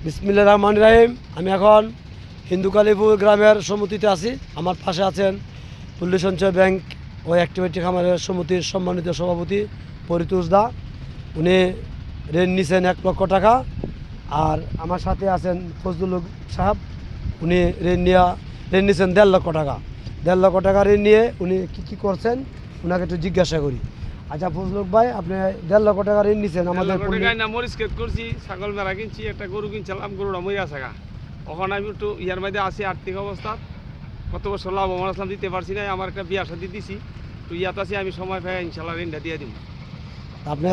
বিসমিল্লাহির রহমানির রহিম। আমি এখন হিন্দু কালীপুর গ্রামের সমিতিতে আছি। আমার পাশে আছেন পল্লী সঞ্চয় ব্যাংক ও অ্যাক্টিভিটি খামারের সমিতির সম্মানিত সভাপতি পরিতোষ দা। উনি ঋণ নিছেন 1 লক্ষ টাকা। আর আমার সাথে আছেন ফজলুল হক সাহেব, উনি ঋণ নিছেন 1.5 লক্ষ টাকা। 1.5 লক্ষ টাকা ঋণ নিয়ে উনি কী করছেন ওনাকে একটু জিজ্ঞাসা করি। আচ্ছা ফজলুল ভাই, আপনি 1.5 লক্ষ টাকা ঋণ নিছেন আমাদের মরিচ ক্ষেত করছি, ছাগল মেলা কিনছি, একটা গরু কিনছিলাম, গরুটা মরে আছে গা। ওখানে আমি একটু ইয়ার মধ্যে আছি আর্থিক অবস্থা, কত বছর লাভবান আসলাম, দিতে পারছি না। আমার একটা বিয়া শাদি দিছি, তো ইয়াত আছি, আমি সময় পাই ইনশাল্লাহ ঋণটা দিয়ে দিব। আপনি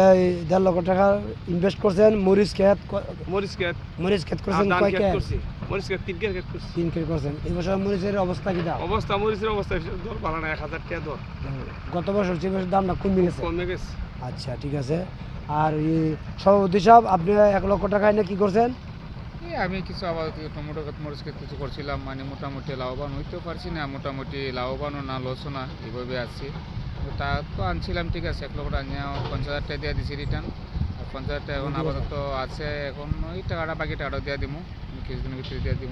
1.5 লক্ষ টাকা ইনভেস্ট করছেন মরিচ ক্ষেত করছেন ধান কয় ক্ষেত ক্ষেত? করছি, মরিচ ক্ষেত 3 ক্ষেত করছি। 3 ক্ষেত করছেন। এই বছর মরিচের অবস্থা কি দাম? মরিচের অবস্থা দর ভালো না, 1000 টাকা দর গত বছর চেয়ে বছর দামটা কমে গেছে। কমে গেছে। আচ্ছা ঠিক আছে। আর সভাপতি সাহেব, আপনি 1 লক্ষ টাকা এনে কি করছেন? আমি কিছু আবার টমেটো ক্ষেত মরিচ ক্ষেত কিছু করছিলাম, মানে মোটামুটি লাভবান হইতেও পারছি না, মোটামুটি লাভবানও না লসও না, এইভাবে আছি। তা তো আনছিলাম, ঠিক আছে, 1 লক্ষ টাকা নিয়ে 50,000 টাকা দিয়ে দিছি রিটার্ন। আর 50,000 টাকা এখন আপাতত আছে, এখন ওই টাকাটা বাকি টাকাটা দিয়ে দিব, কিছুদিনের ভিতরে দিয়ে দিব।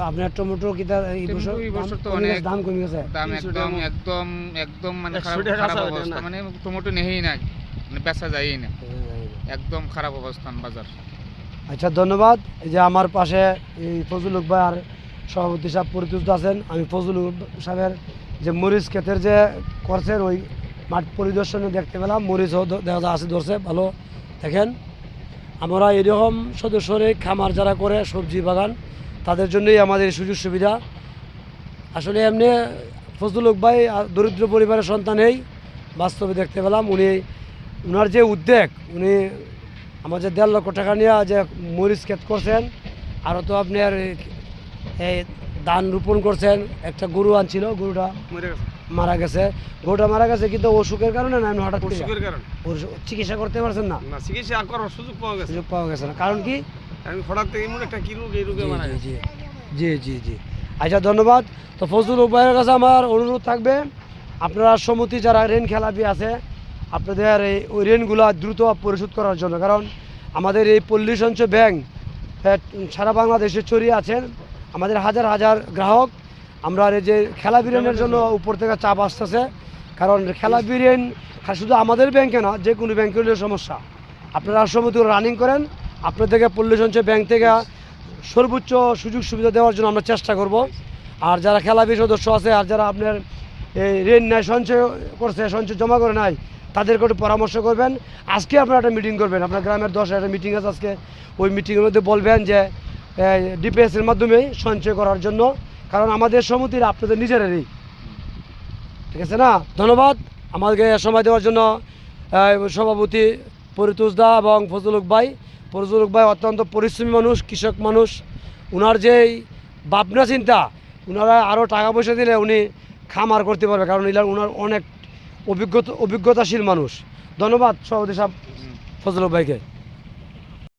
আপনার টমেটো কি এই বছর তো অনেক দাম কমে গেছে? দাম একদম মানে খারাপ অবস্থা, মানে টমেটো নেই না, মানে বেচা যায়ই না, একদম খারাপ অবস্থান বাজার। আচ্ছা ধন্যবাদ। এই যে আমার পাশে এই ফজলুল হক ভাই আর সভাপতি সাহেব পরিচিত আছেন। আমি ফজলুল হক সাহেবের যে মরিচ ক্ষেতের যে করছেন ওই মাঠ পরিদর্শনে দেখতে পেলাম, মরিচও দেখা যায় আছে ধরছে ভালো। দেখেন, আমরা এরকম সদস্যরে খামার যারা করে সবজি বাগান, তাদের জন্যই আমাদের এই সুযোগ সুবিধা। আসলে এমনি ফজলুল হক ভাই দরিদ্র পরিবারের সন্তানেই বাস্তবে দেখতে পেলাম উনার যে উদ্যোগ, উনি আমার যে 1.5 লক্ষ টাকা নিয়ে যে মরিচ ক্ষেত করছেন, আরও তো আপনার এই ধান রোপণ করছেন। একটা গরু আনছিল, গরুটা মারা গেছে। গরুটা মারা গেছে কিন্তু অসুখের কারণে না, এমনি হঠাৎ অসুখের কারণে চিকিৎসা করতে পারছেন না? না, চিকিৎসা করার সুযোগ পাওয়া গেছে না। কারণ কি? আমি হঠাৎ থেকে এমন একটা কি রোগ, এই রোগে মারা গেছে। জি। আচ্ছা ধন্যবাদ। তো ফজলুল হক ভাইয়ের কাছে আমার অনুরোধ থাকবে, আপনারা সমিতি যারা ঋণ খেলাপি আছে, আপনাদের ওই ঋণগুলো দ্রুত পরিশোধ করার জন্য। কারণ আমাদের এই পল্লী সঞ্চয় ব্যাংক সারা বাংলাদেশে ছড়িয়ে আছেন, আমাদের হাজার হাজার গ্রাহক। আমরা এই যে খেলাপি ঋণের জন্য উপর থেকে চাপ আসতেছে, কারণ খেলাপি ঋণ শুধু আমাদের ব্যাংকে না, যে কোনো ব্যাংকের সমস্যা। আপনারা সমিতি রানিং করেন, আপনাদেরকে পল্লী সঞ্চয় ব্যাংক থেকে সর্বোচ্চ সুযোগ সুবিধা দেওয়ার জন্য আমরা চেষ্টা করব। আর যারা খেলাপি সদস্য আছে, আর যারা আপনার এই ঋণ নেয়, সঞ্চয় করছে, সঞ্চয় জমা করে নাই, তাদেরকে একটু পরামর্শ করবেন। আজকে আপনারা একটা মিটিং করবেন, আপনার গ্রামের 10 একটা মিটিং আছে আজকে। ওই মিটিংয়ের মধ্যে বলবেন যে ডিপিএসের মাধ্যমেই সঞ্চয় করার জন্য, কারণ আমাদের সমিতির আপনাদের নিজেরাই, ঠিক আছে না? ধন্যবাদ আমাদেরকে সময় দেওয়ার জন্য সভাপতি পরিতোষ দা এবং ফজলুল হক ভাই। ফজলুল হক ভাই অত্যন্ত পরিশ্রমী মানুষ, কৃষক মানুষ। উনার যে ভাবনা চিন্তা, উনারা আরও টাকা পয়সা দিলে উনি খামার করতে পারবে, কারণ উনার অনেক অভিজ্ঞতাশীল মানুষ। ধন্যবাদ সভাপতি সাহেব ফজলুল হক ভাইকে।